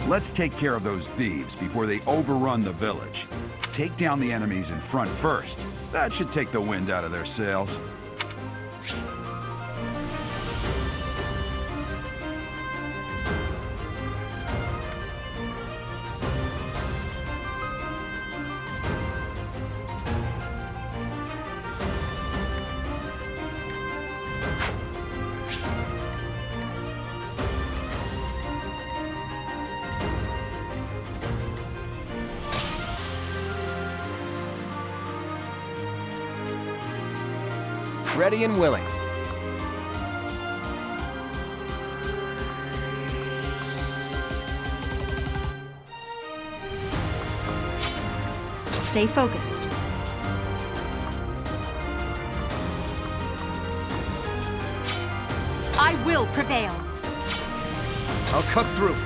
Let's take care of those thieves before they overrun the village. Take down the enemies in front first. That should take the wind out of their sails. Ready and willing. Stay focused. I will prevail. I'll cut through.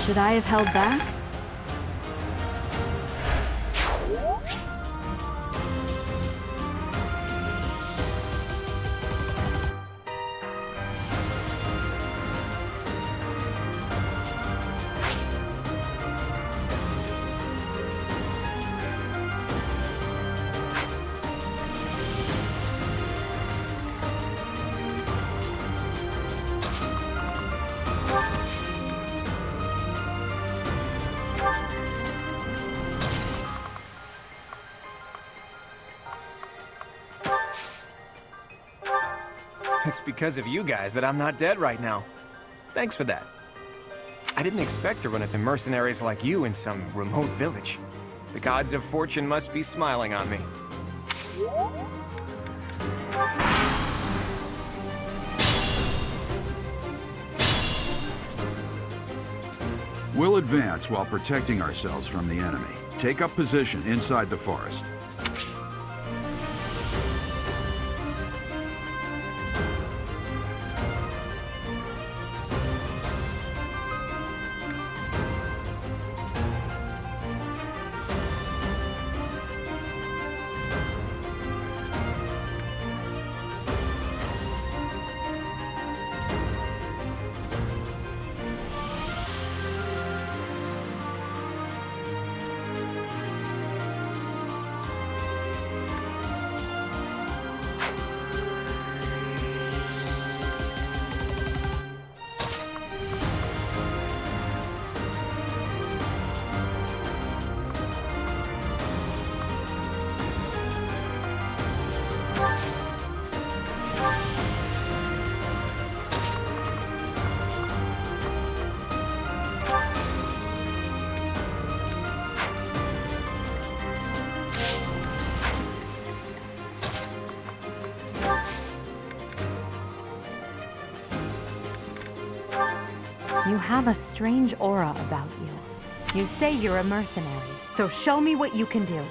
Should I have held back? It's because of you guys that I'm not dead right now. Thanks for that. I didn't expect to run into mercenaries like you in some remote village. The gods of fortune must be smiling on me. We'll advance while protecting ourselves from the enemy. Take up position inside the forest. You have a strange aura about you. You say you're a mercenary, so show me what you can do.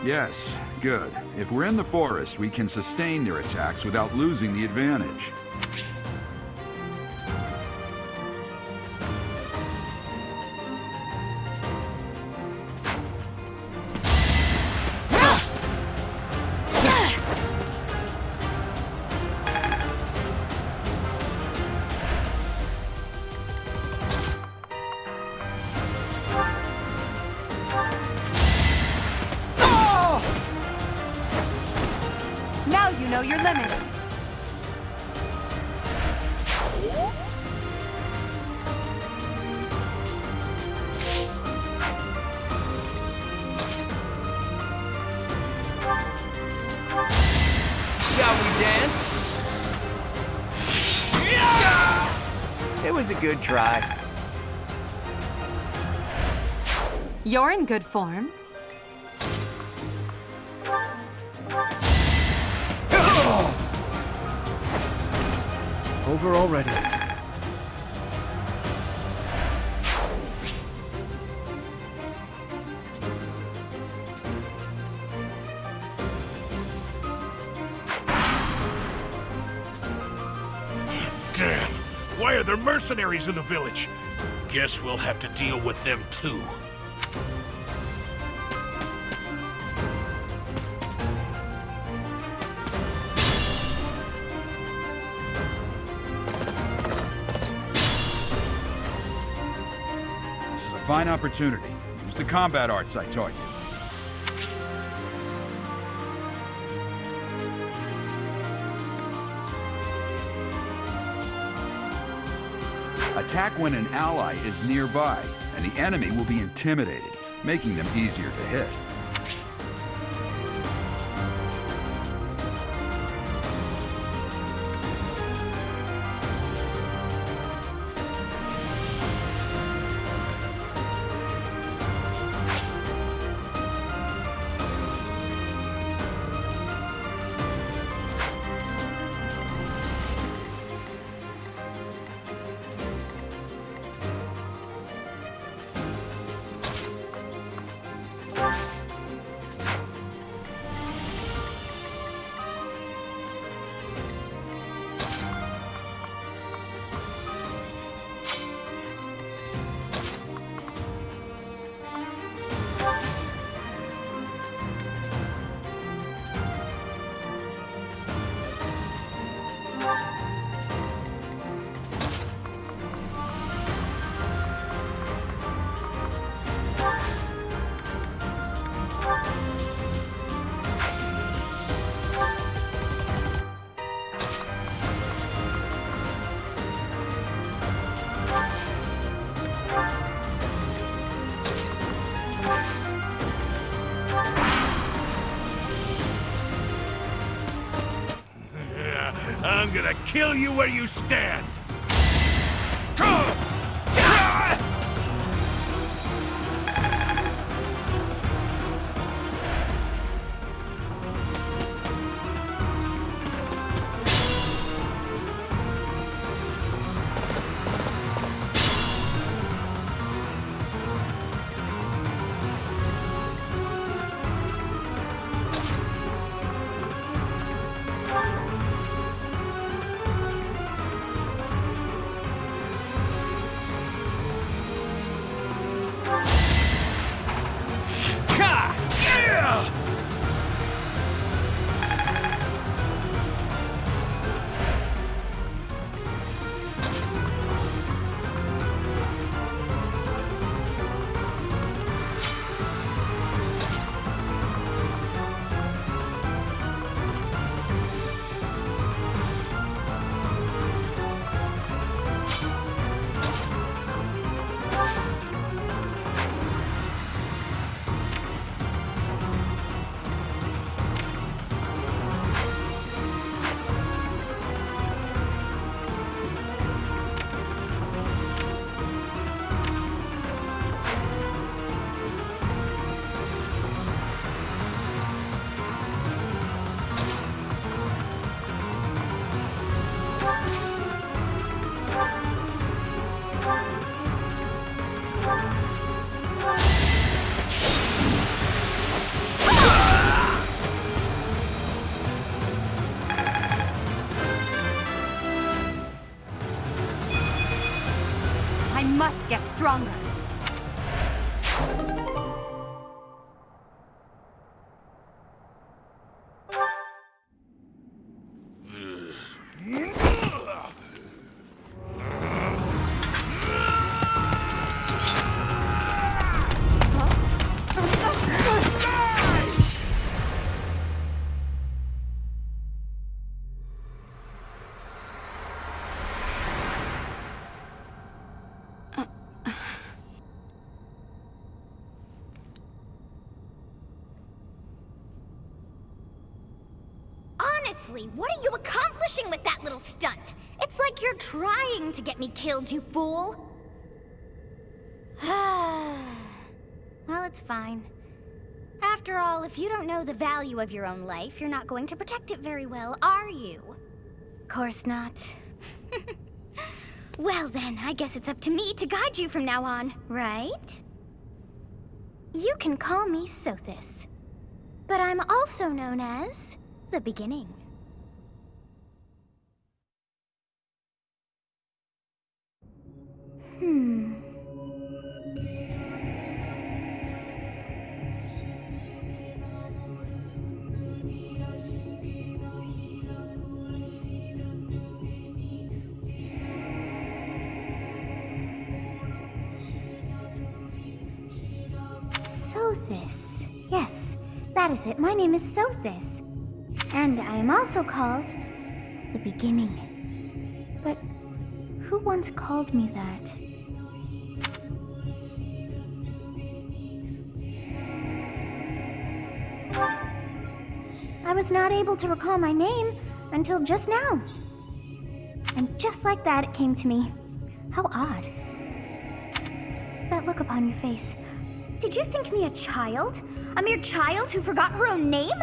Yes, good. If we're in the forest, we can sustain their attacks without losing the advantage. Now you know your limits. Shall we dance? It was a good try. You're in good form. Over already. Damn! Why are there mercenaries in the village? Guess we'll have to deal with them too. This is a fine opportunity. Use the combat arts I taught you. Attack when an ally is nearby, and the enemy will be intimidated, making them easier to hit. I'm gonna kill you where you stand! stronger. Honestly, what are you accomplishing with that little stunt? It's like you're trying to get me killed, you fool. Well, it's fine. After all, if you don't know the value of your own life, you're not going to protect it very well, are you? Course not. Well then, I guess it's up to me to guide you from now on, right? You can call me Sothis, but I'm also known as the Beginning. Sothis. Yes, that is it. My name is Sothis. And I am also called the Beginning. But who once called me that? I was not able to recall my name until just now. And just like that, it came to me. How odd. That look upon your face. Did you think me a child? A mere child who forgot her own name?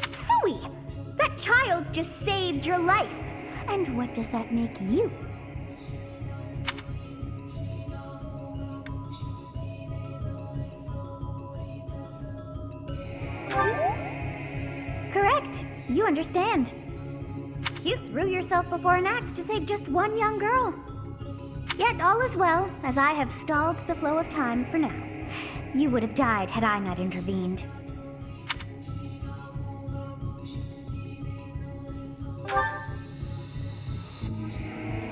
Phooey! That child just saved your life. And what does that make you? Correct. You understand. You threw yourself before an axe to save just one young girl. Yet all is well, as I have stalled the flow of time for now. You would have died had I not intervened.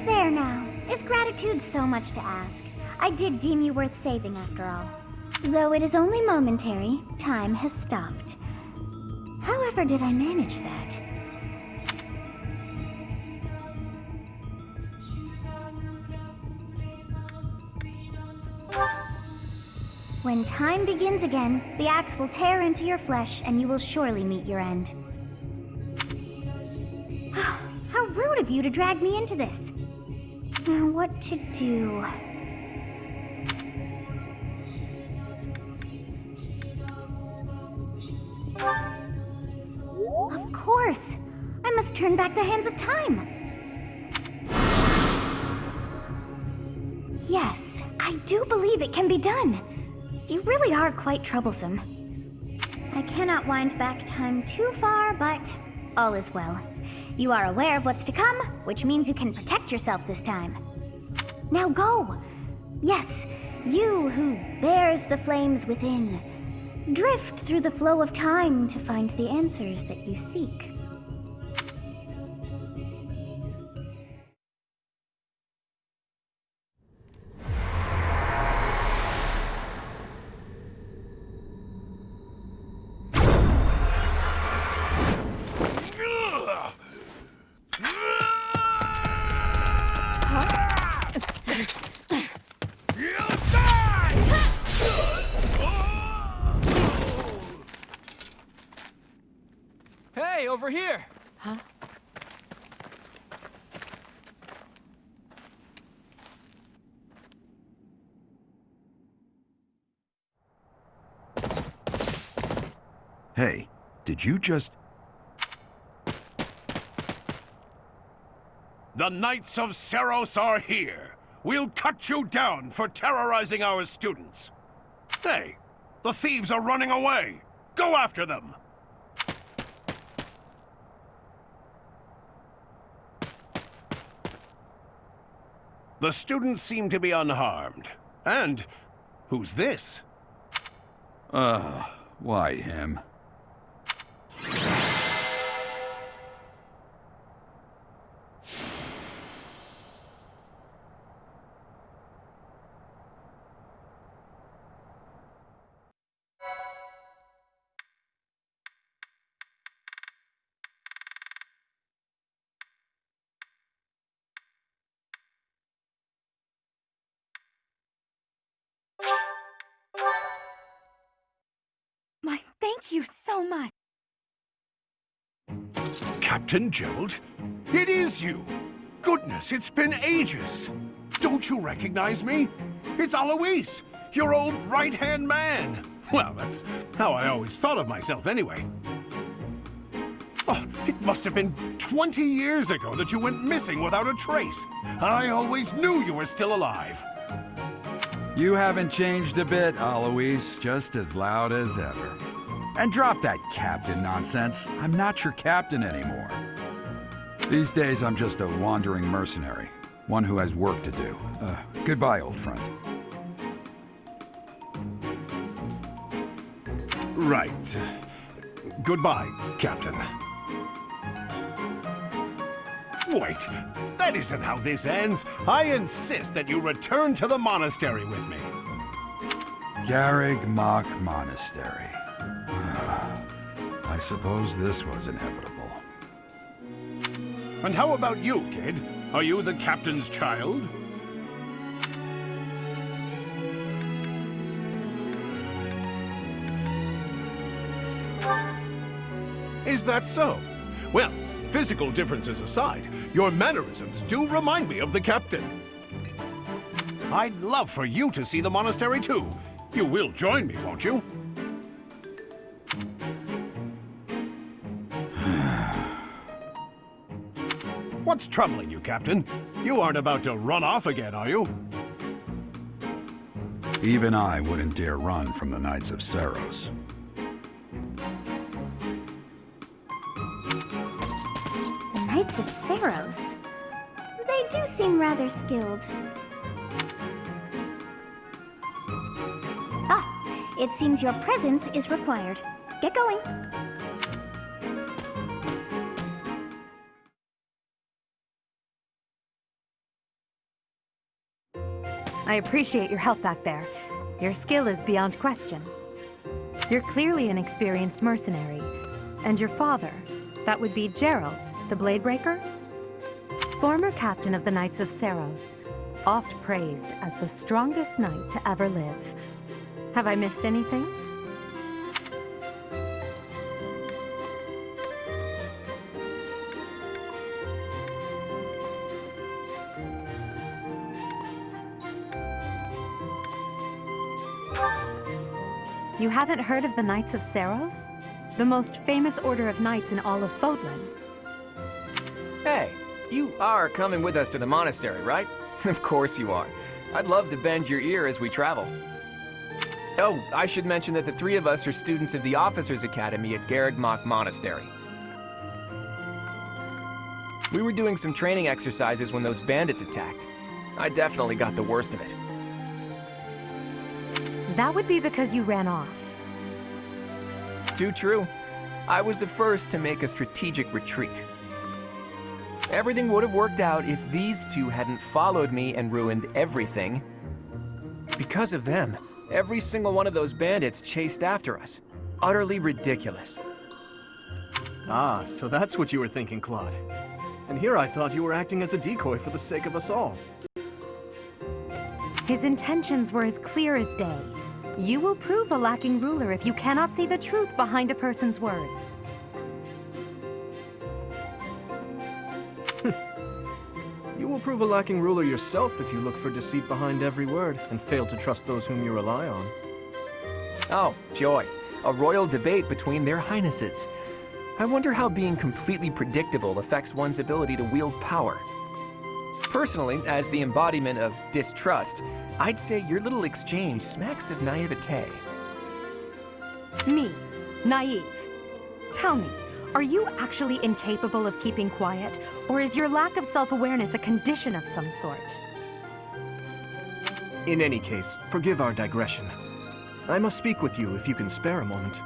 There now. Is gratitude so much to ask? I did deem you worth saving after all. Though it is only momentary, time has stopped. However did I manage that? When time begins again, the axe will tear into your flesh and you will surely meet your end. How rude of you to drag me into this. Now what to do? Of course! I must turn back the hands of time! Yes, I do believe it can be done. You really are quite troublesome. I cannot wind back time too far, but all is well. You are aware of what's to come, which means you can protect yourself this time. Now go! Yes, you who bears the flames within. Drift through the flow of time to find the answers that you seek. Hey, over here! Huh? Hey, did you just... The Knights of Seros are here. We'll cut you down for terrorizing our students. Hey, the thieves are running away. Go after them. The students seem to be unharmed. And who's this? Why him? My, thank you so much. Captain Gerald? It is you! Goodness, it's been ages! Don't you recognize me? It's Alois, your old right-hand man! Well, that's how I always thought of myself anyway. Oh, it must have been 20 years ago that you went missing without a trace. I always knew you were still alive. You haven't changed a bit, Alois. Just as loud as ever. And drop that captain nonsense. I'm not your captain anymore. These days, I'm just a wandering mercenary. One who has work to do. Goodbye, old friend. Right. Goodbye, Captain. Wait, that isn't how this ends. I insist that you return to the monastery with me. Garreg Mach Monastery. I suppose this was inevitable. And how about you, kid? Are you the captain's child? Is that so? Well, physical differences aside, your mannerisms do remind me of the captain. I'd love for you to see the monastery too. You will join me, won't you? What's troubling you, Captain? You aren't about to run off again, are you? Even I wouldn't dare run from the Knights of Seiros. The Knights of Seiros. They do seem rather skilled. Ah, it seems your presence is required. Get going. I appreciate your help back there. Your skill is beyond question. You're clearly an experienced mercenary. And your father, that would be Gerald, the Bladebreaker? Former captain of the Knights of Seiros, oft praised as the strongest knight to ever live. Have I missed anything? You haven't heard of the Knights of Seiros? The most famous order of knights in all of Fodlan. Hey, you are coming with us to the monastery, right? Of course you are. I'd love to bend your ear as we travel. Oh, I should mention that the three of us are students of the Officers' Academy at Garreg Mach Monastery. We were doing some training exercises when those bandits attacked. I definitely got the worst of it. That would be because you ran off. Too true. I was the first to make a strategic retreat. Everything would have worked out if these two hadn't followed me and ruined everything. Because of them, every single one of those bandits chased after us. Utterly ridiculous. Ah, so that's what you were thinking, Claude. And here I thought you were acting as a decoy for the sake of us all. His intentions were as clear as day. You will prove a lacking ruler if you cannot see the truth behind a person's words. You will prove a lacking ruler yourself if you look for deceit behind every word and fail to trust those whom you rely on. Oh, joy. A royal debate between their highnesses. I wonder how being completely predictable affects one's ability to wield power. Personally, as the embodiment of distrust, I'd say your little exchange smacks of naivete. Me, naive. Tell me, are you actually incapable of keeping quiet, or is your lack of self-awareness a condition of some sort? In any case, forgive our digression. I must speak with you if you can spare a moment.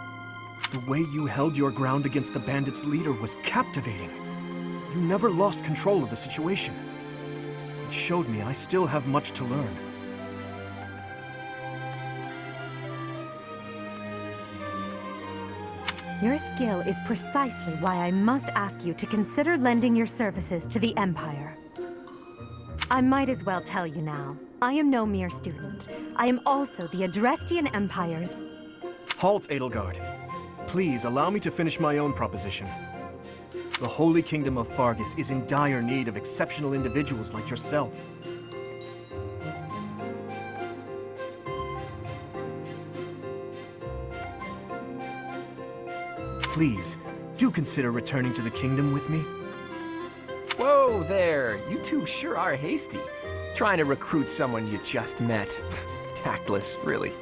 The way you held your ground against the bandits' leader was captivating. You never lost control of the situation. It showed me I still have much to learn. Your skill is precisely why I must ask you to consider lending your services to the Empire. I might as well tell you now. I am no mere student. I am also the Adrestian Empire's... Halt, Edelgard. Please allow me to finish my own proposition. The Holy Kingdom of Fargus is in dire need of exceptional individuals like yourself. Please, do consider returning to the kingdom with me. Whoa there, you two sure are hasty. Trying to recruit someone you just met. Tactless, really.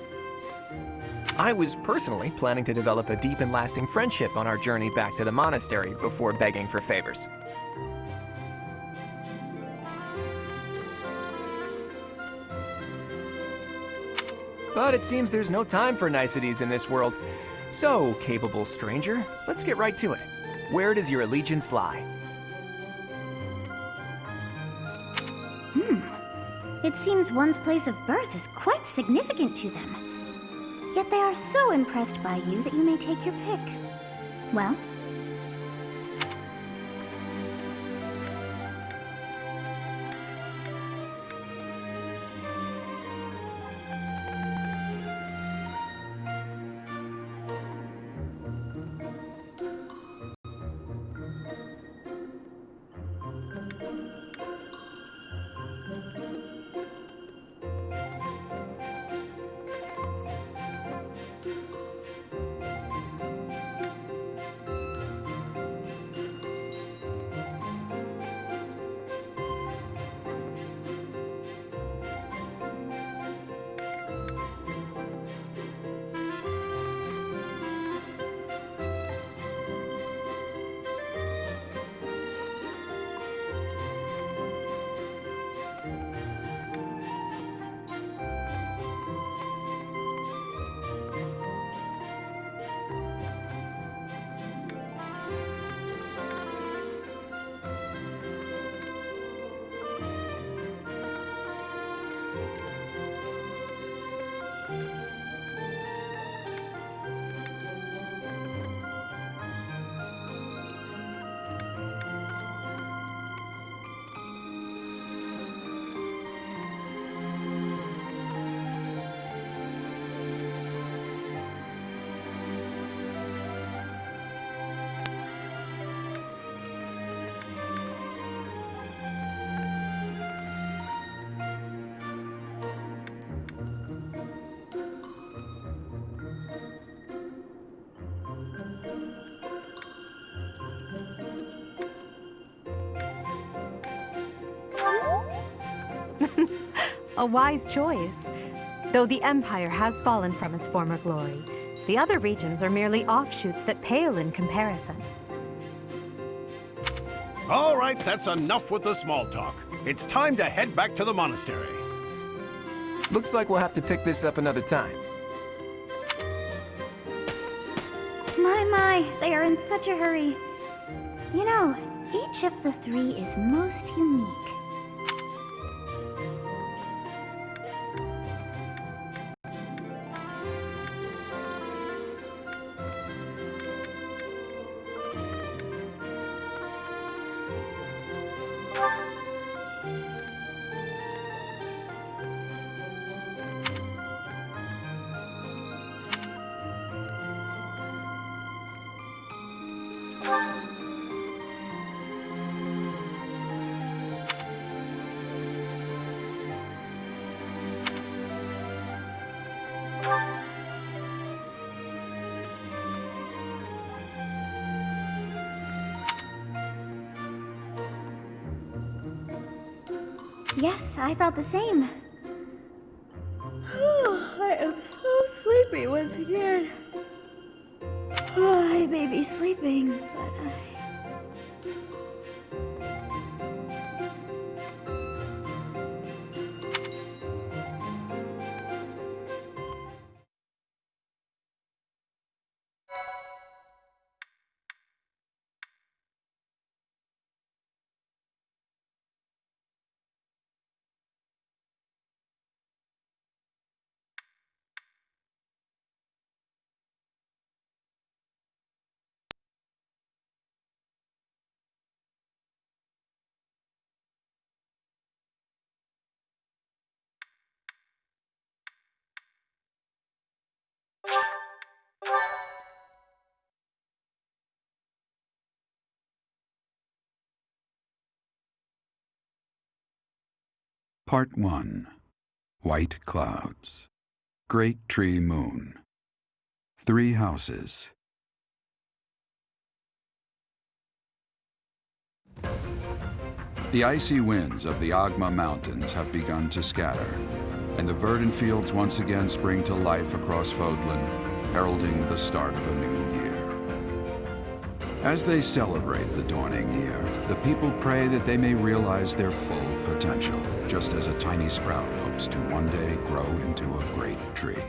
I was personally planning to develop a deep and lasting friendship on our journey back to the monastery before begging for favors. But it seems there's no time for niceties in this world. So, capable stranger, let's get right to it. Where does your allegiance lie? It seems one's place of birth is quite significant to them. Yet they are so impressed by you that you may take your pick. Well? A wise choice. Though the Empire has fallen from its former glory, the other regions are merely offshoots that pale in comparison. All right, that's enough with the small talk. It's time to head back to the monastery. Looks like we'll have to pick this up another time. My, they are in such a hurry. You know, each of the three is most unique. Yes, I thought the same. I am so sleepy once again. I may be sleeping, but Part 1. White Clouds. Great Tree Moon. 3 Houses. The icy winds of the Agma Mountains have begun to scatter, and the verdant fields once again spring to life across Fodlan, heralding the start of a new year. As they celebrate the dawning year, the people pray that they may realize their full potential, just as a tiny sprout hopes to one day grow into a great tree.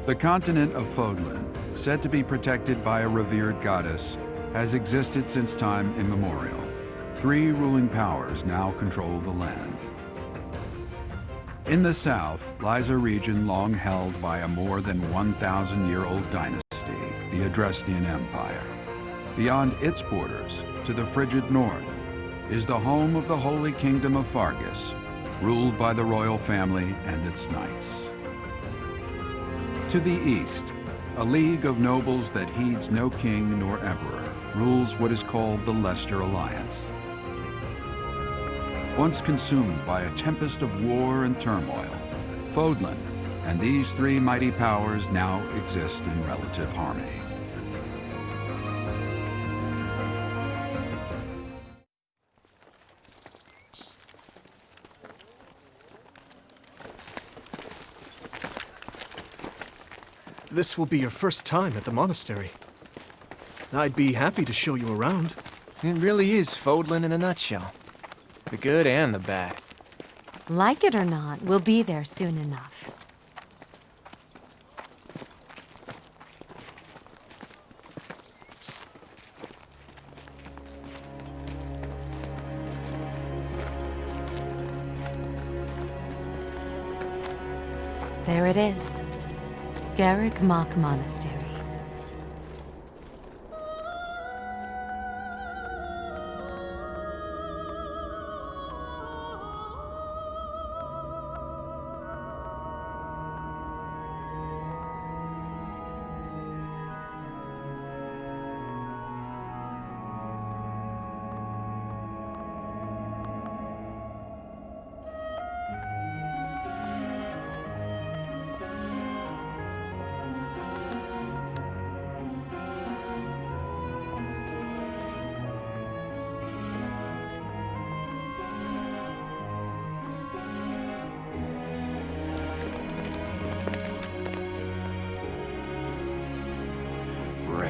The continent of Fodlan, said to be protected by a revered goddess, has existed since time immemorial. 3 ruling powers now control the land. In the south lies a region long held by a more than 1,000-year-old dynasty, the Adrestian Empire. Beyond its borders, to the frigid north, is the home of the Holy Kingdom of Fargus, ruled by the royal family and its knights. To the east, a league of nobles that heeds no king nor emperor rules what is called the Leicester Alliance. Once consumed by a tempest of war and turmoil, Fodlan and these 3 mighty powers now exist in relative harmony. This will be your first time at the monastery. I'd be happy to show you around. It really is Fodlan in a nutshell. The good and the bad. Like it or not, we'll be there soon enough. There it is. Garreg Mach Monastery.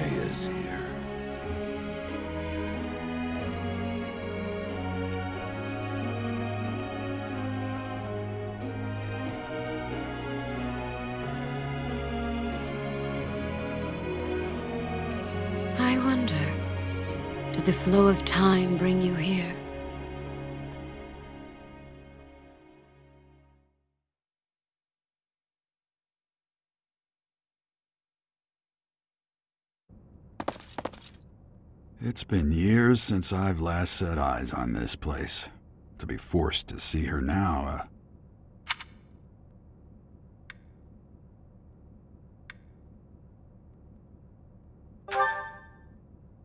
Is here. I wonder, did the flow of time bring you here? It's been years since I've last set eyes on this place. To be forced to see her now,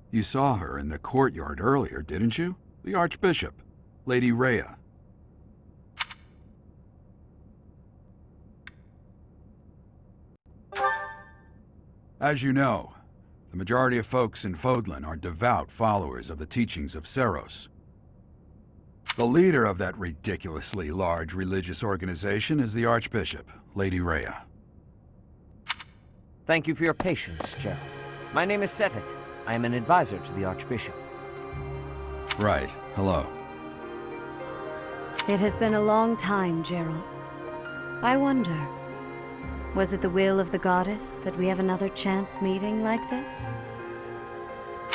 You saw her in the courtyard earlier, didn't you? The Archbishop, Lady Rhea. As you know, the majority of folks in Fodlan are devout followers of the teachings of Seros. The leader of that ridiculously large religious organization is the Archbishop, Lady Rhea. Thank you for your patience, Gerald. My name is Seteth. I am an advisor to the Archbishop. Right. Hello. It has been a long time, Gerald. I wonder, was it the will of the goddess that we have another chance meeting like this?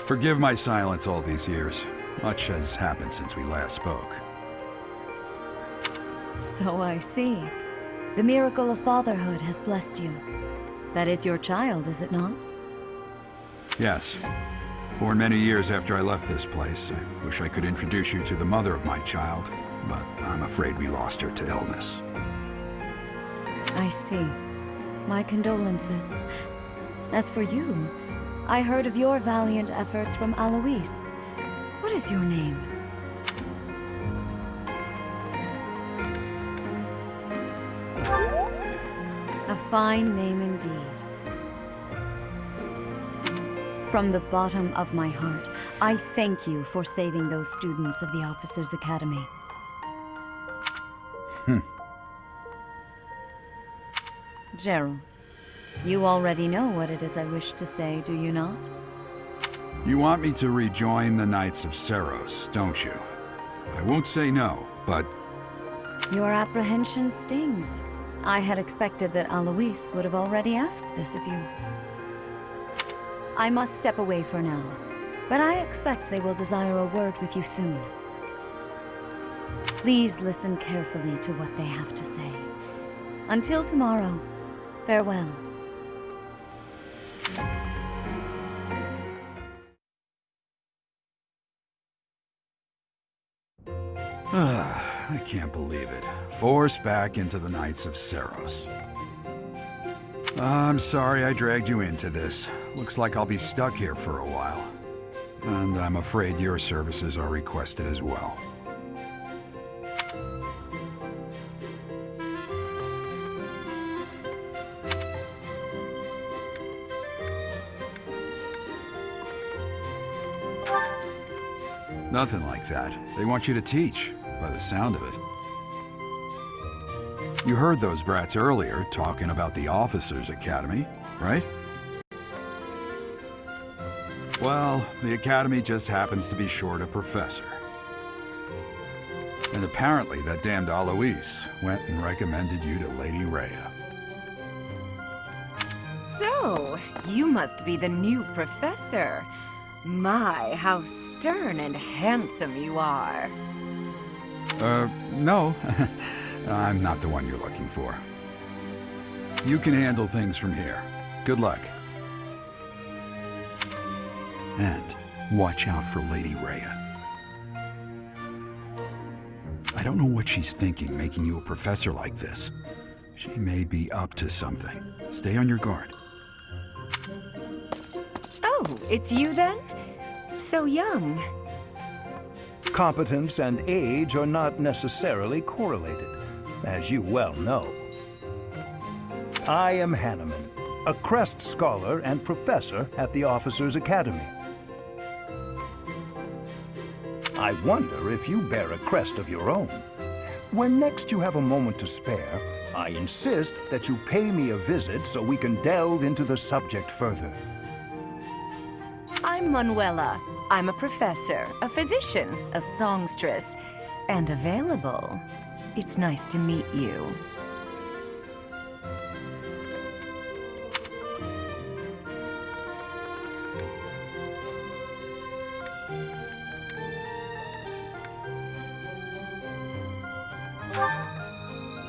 Forgive my silence all these years. Much has happened since we last spoke. So I see. The miracle of fatherhood has blessed you. That is your child, is it not? Yes. Born many years after I left this place. I wish I could introduce you to the mother of my child, but I'm afraid we lost her to illness. I see. My condolences. As for you, I heard of your valiant efforts from Alois. What is your name? A fine name indeed. From the bottom of my heart, I thank you for saving those students of the Officers' Academy. Gerald, you already know what it is I wish to say, do you not? You want me to rejoin the Knights of Seros, don't you? I won't say no, but Your apprehension stings. I had expected that Alois would have already asked this of you. I must step away for now, but I expect they will desire a word with you soon. Please listen carefully to what they have to say. Until tomorrow, farewell. I can't believe it. Forced back into the Knights of Seros. I'm sorry I dragged you into this. Looks like I'll be stuck here for a while. And I'm afraid your services are requested as well. Nothing like that. They want you to teach, by the sound of it. You heard those brats earlier talking about the Officers' Academy, right? Well, the Academy just happens to be short a professor. And apparently that damned Alois went and recommended you to Lady Rhea. So, you must be the new professor. My, how stern and handsome you are. No. I'm not the one you're looking for. You can handle things from here. Good luck. And watch out for Lady Rhea. I don't know what she's thinking making you a professor like this. She may be up to something. Stay on your guard. Oh, it's you then? So young. Competence and age are not necessarily correlated, as you well know. I am Hanneman, a Crest Scholar and Professor at the Officers' Academy. I wonder if you bear a crest of your own. When next you have a moment to spare, I insist that you pay me a visit so we can delve into the subject further. I'm Manuela. I'm a professor, a physician, a songstress, and available. It's nice to meet you.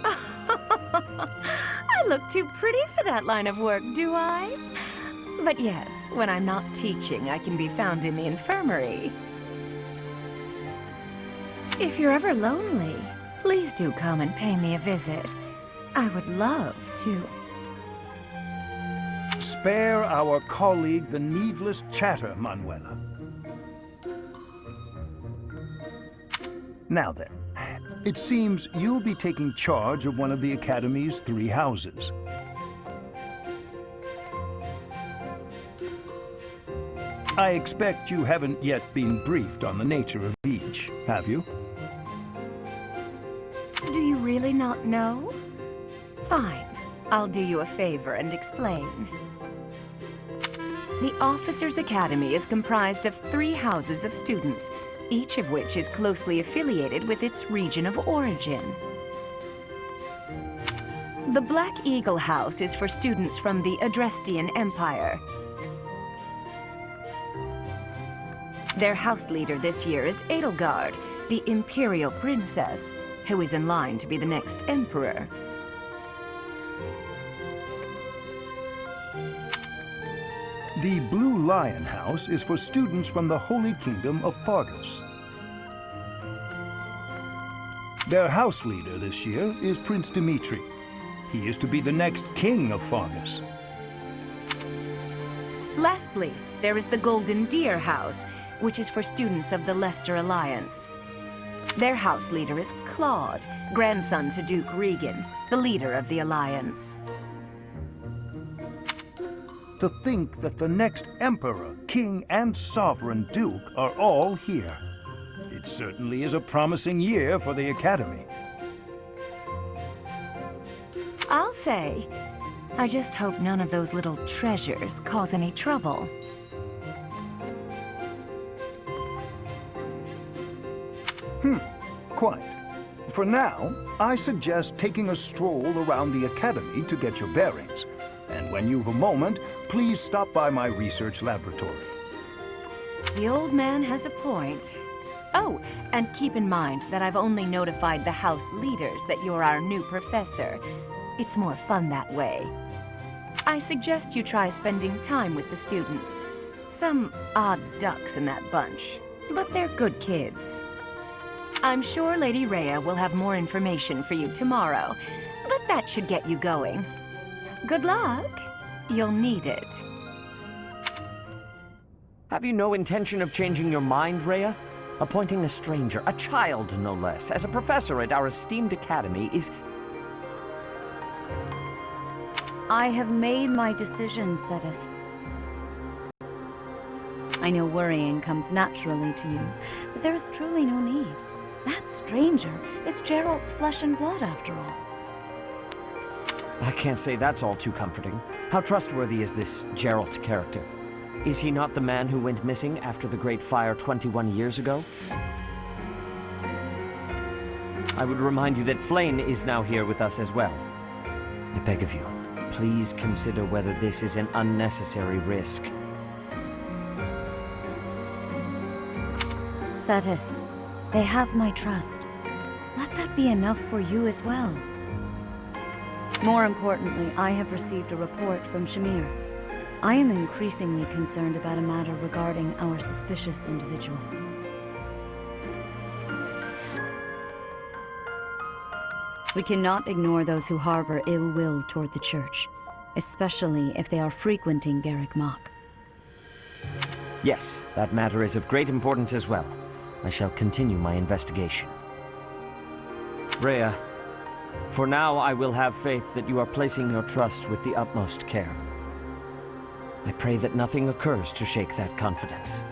I look too pretty for that line of work, do I? But yes, when I'm not teaching, I can be found in the infirmary. If you're ever lonely, please do come and pay me a visit. I would love to. Spare our colleague the needless chatter, Manuela. Now then, it seems you'll be taking charge of one of the Academy's 3 houses. I expect you haven't yet been briefed on the nature of each, have you? Do you really not know? Fine. I'll do you a favor and explain. The Officers' Academy is comprised of 3 houses of students, each of which is closely affiliated with its region of origin. The Black Eagle House is for students from the Adrestian Empire. Their house leader this year is Edelgard, the Imperial Princess, who is in line to be the next Emperor. The Blue Lion House is for students from the Holy Kingdom of Fargus. Their house leader this year is Prince Dimitri. He is to be the next king of Fargus. Lastly, there is the Golden Deer House, which is for students of the Leicester Alliance. Their house leader is Claude, grandson to Duke Regan, the leader of the Alliance. To think that the next Emperor, King, and Sovereign Duke are all here. It certainly is a promising year for the Academy. I'll say, I just hope none of those little treasures cause any trouble. Quite. For now, I suggest taking a stroll around the Academy to get your bearings. And when you've a moment, please stop by my research laboratory. The old man has a point. Oh, and keep in mind that I've only notified the house leaders that you're our new professor. It's more fun that way. I suggest you try spending time with the students. Some odd ducks in that bunch, but they're good kids. I'm sure Lady Rhea will have more information for you tomorrow, but that should get you going. Good luck. You'll need it. Have you no intention of changing your mind, Rhea? Appointing a stranger, a child no less, as a professor at our esteemed academy is... I have made my decision, Sedith. I know worrying comes naturally to you, but there is truly no need. That stranger is Geralt's flesh and blood, after all. I can't say that's all too comforting. How trustworthy is this Geralt character? Is he not the man who went missing after the Great Fire 21 years ago? I would remind you that Flayn is now here with us as well. I beg of you, please consider whether this is an unnecessary risk. Sedith, they have my trust. Let that be enough for you as well. More importantly, I have received a report from Shamir. I am increasingly concerned about a matter regarding our suspicious individual. We cannot ignore those who harbor ill will toward the Church, especially if they are frequenting Garreg Mach. Yes, that matter is of great importance as well. I shall continue my investigation. Rhea, for now I will have faith that you are placing your trust with the utmost care. I pray that nothing occurs to shake that confidence.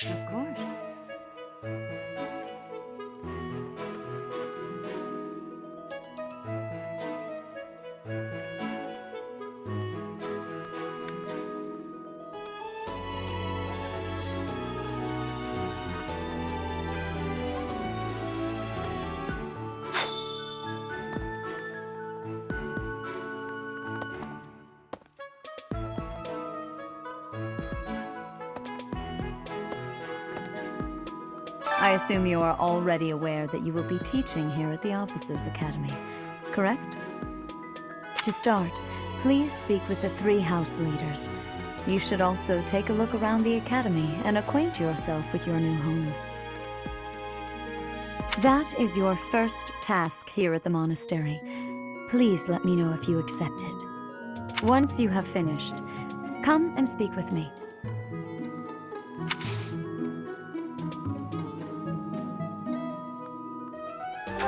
Of course. I assume you are already aware that you will be teaching here at the Officers' Academy, correct? To start, please speak with the 3 house leaders. You should also take a look around the Academy and acquaint yourself with your new home. That is your first task here at the monastery. Please let me know if you accept it. Once you have finished, come and speak with me.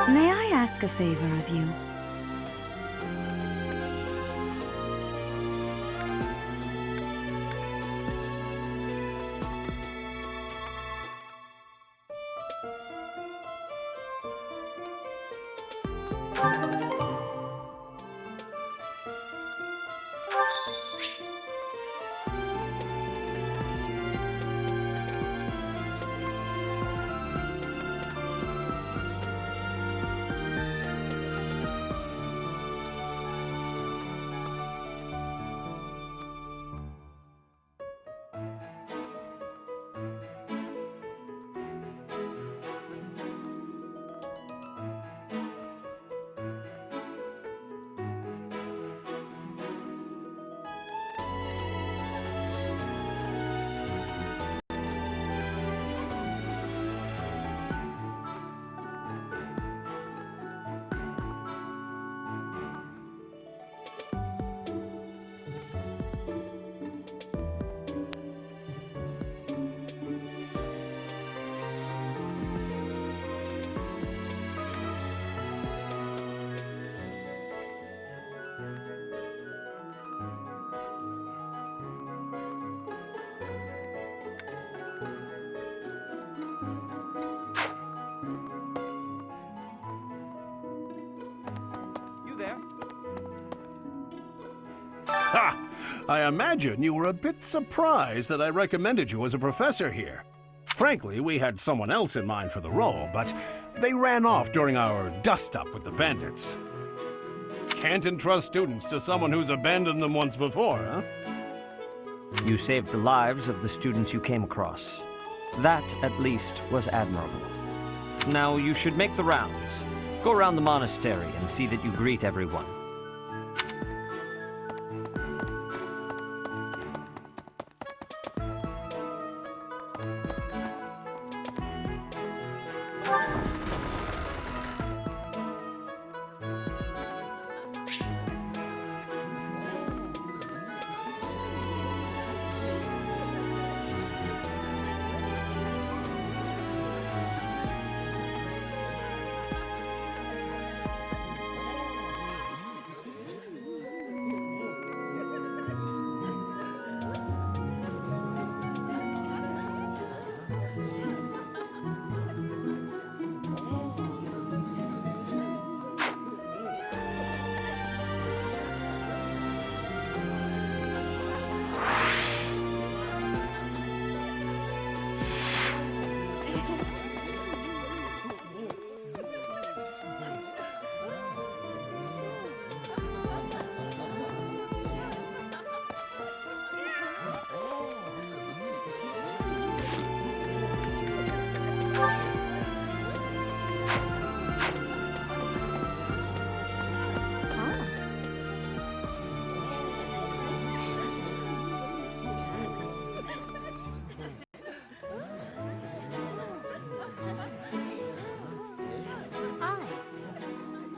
May I ask a favor of you? Ha! I imagine you were a bit surprised that I recommended you as a professor here. Frankly, we had someone else in mind for the role, but they ran off during our dust-up with the bandits. Can't entrust students to someone who's abandoned them once before, huh? You saved the lives of the students you came across. That, at least, was admirable. Now you should make the rounds. Go around the monastery and see that you greet everyone.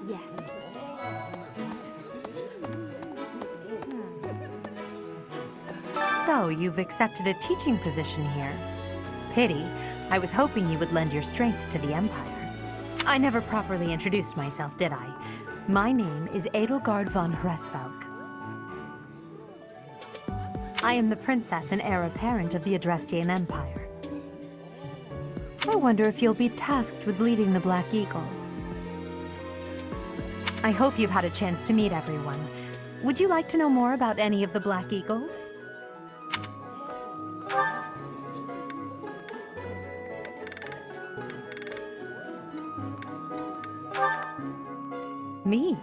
Yes. So, you've accepted a teaching position here. Pity. I was hoping you would lend your strength to the Empire. I never properly introduced myself, did I? My name is Edelgard von Hresbalk. I am the princess and heir apparent of the Adrestian Empire. also wonder if you'll be tasked with leading the Black Eagles. I hope you've had a chance to meet everyone. Would you like to know more about any of the Black Eagles? Me?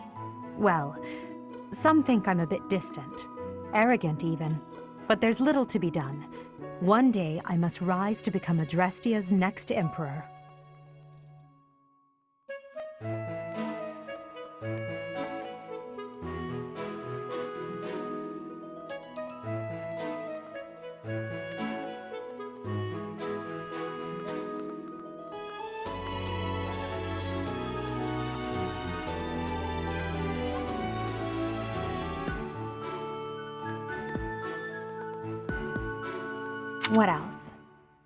Well, some think I'm a bit distant. Arrogant, even. But there's little to be done. One day, I must rise to become Adrestia's next emperor. What else?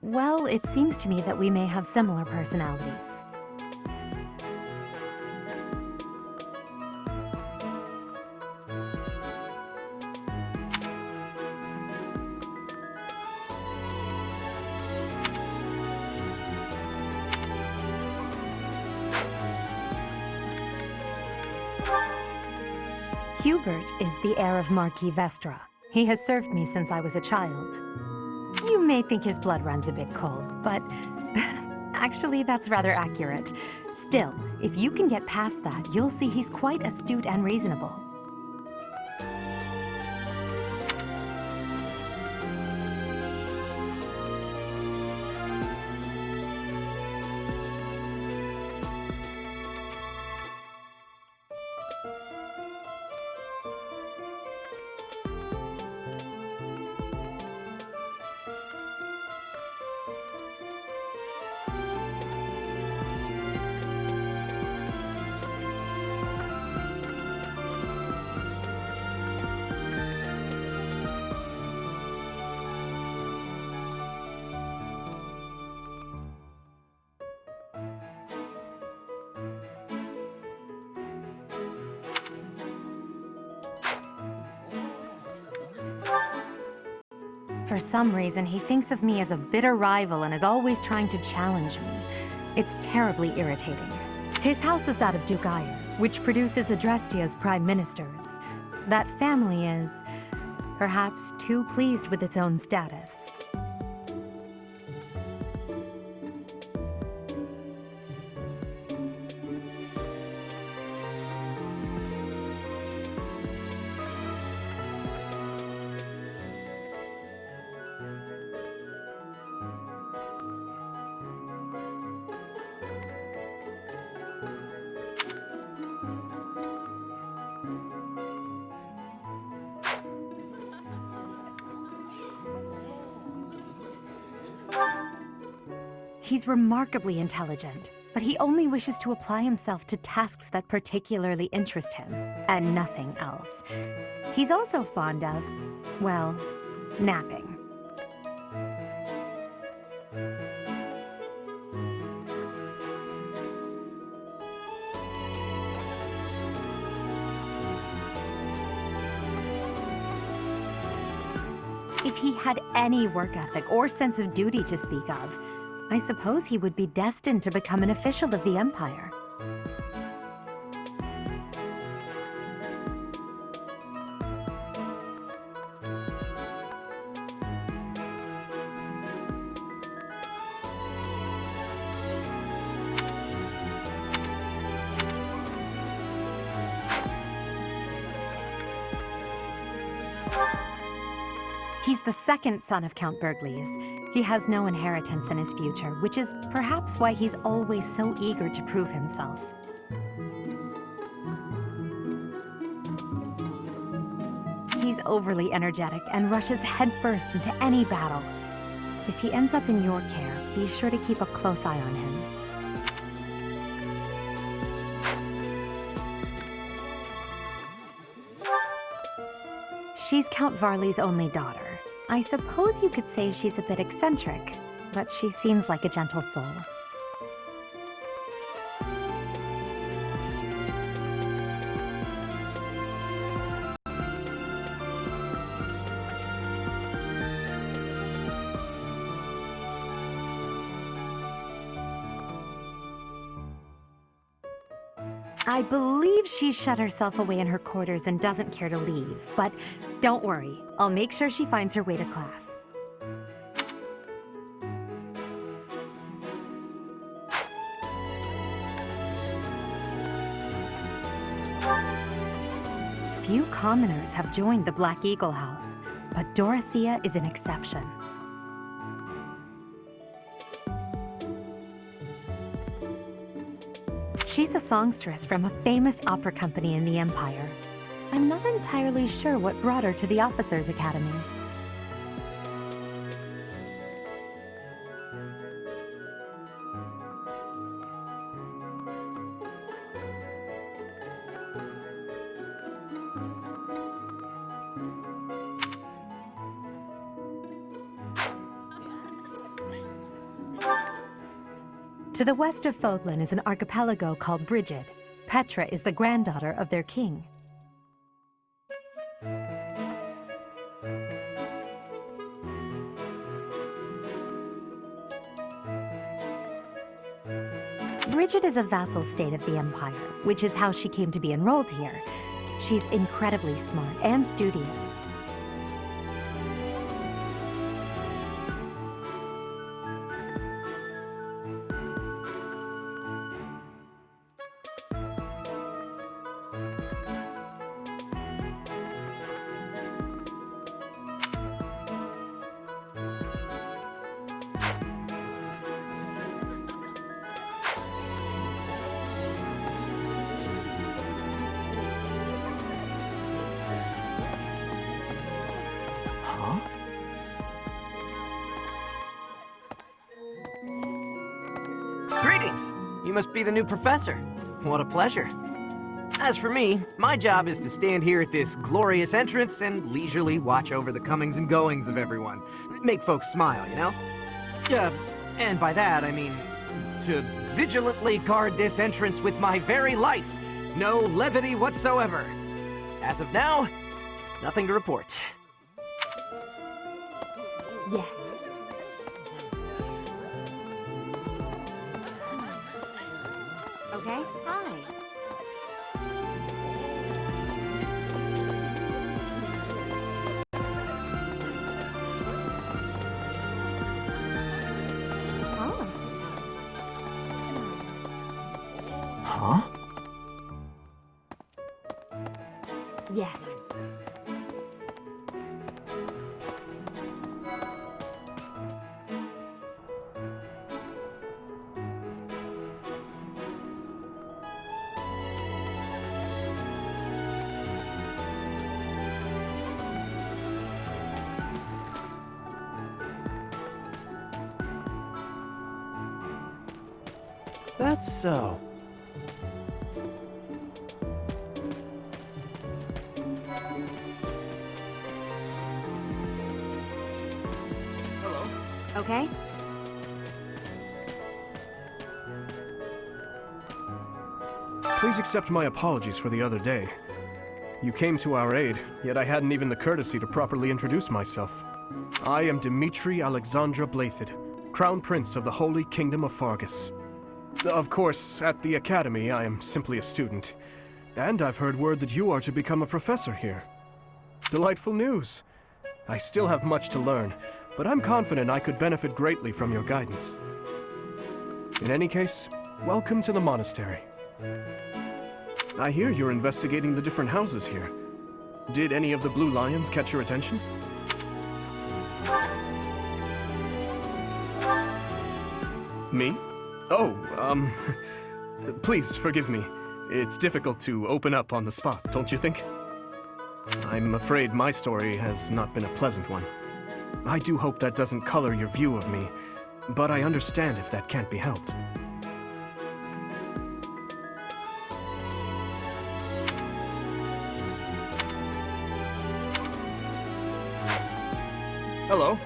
Well, it seems to me that we may have similar personalities. Hubert is the heir of Marquis Vestra. He has served me since I was a child. You may think his blood runs a bit cold, but actually that's rather accurate. Still, if you can get past that, you'll see he's quite astute and reasonable. For some reason, he thinks of me as a bitter rival and is always trying to challenge me. It's terribly irritating. His house is that of Duke Iron, which produces Adrestia's prime ministers. That family is, perhaps, too pleased with its own status. He's remarkably intelligent, but he only wishes to apply himself to tasks that particularly interest him, and nothing else. He's also fond of, well, napping. If he had any work ethic or sense of duty to speak of, I suppose he would be destined to become an official of the Empire. He's the second son of Count Bergliez. He has no inheritance in his future, which is perhaps why he's always so eager to prove himself. He's overly energetic and rushes headfirst into any battle. If he ends up in your care, be sure to keep a close eye on him. She's Count Varley's only daughter. I suppose you could say she's a bit eccentric, but she seems like a gentle soul. I believe she shut herself away in her quarters and doesn't care to leave, but don't worry. I'll make sure she finds her way to class. Few commoners have joined the Black Eagle House, but Dorothea is an exception. She's a songstress from a famous opera company in the Empire. I'm not entirely sure what brought her to the Officers' Academy. To the west of Fodlan is an archipelago called Brigid. Petra is the granddaughter of their king. Brigid is a vassal state of the Empire, which is how she came to be enrolled here. She's incredibly smart and studious. Greetings! You must be the new professor. What a pleasure. As for me, my job is to stand here at this glorious entrance and leisurely watch over the comings and goings of everyone. Make folks smile, you know? And by that, I mean to vigilantly guard this entrance with my very life. No levity whatsoever. As of now, nothing to report. Yes. Okay? Hi. Oh. Huh? Yes. That's so. Okay? Please accept my apologies for the other day. You came to our aid, yet I hadn't even the courtesy to properly introduce myself. I am Dimitri Alexandra Blythed, Crown Prince of the Holy Kingdom of Fargus. Of course, at the Academy, I am simply a student. And I've heard word that you are to become a professor here. Delightful news. I still have much to learn, but I'm confident I could benefit greatly from your guidance. In any case, welcome to the monastery. I hear you're investigating the different houses here. Did any of the blue lions catch your attention? Me? Oh, please forgive me. It's difficult to open up on the spot, don't you think? I'm afraid my story has not been a pleasant one. I do hope that doesn't color your view of me, but I understand if that can't be helped. Hello.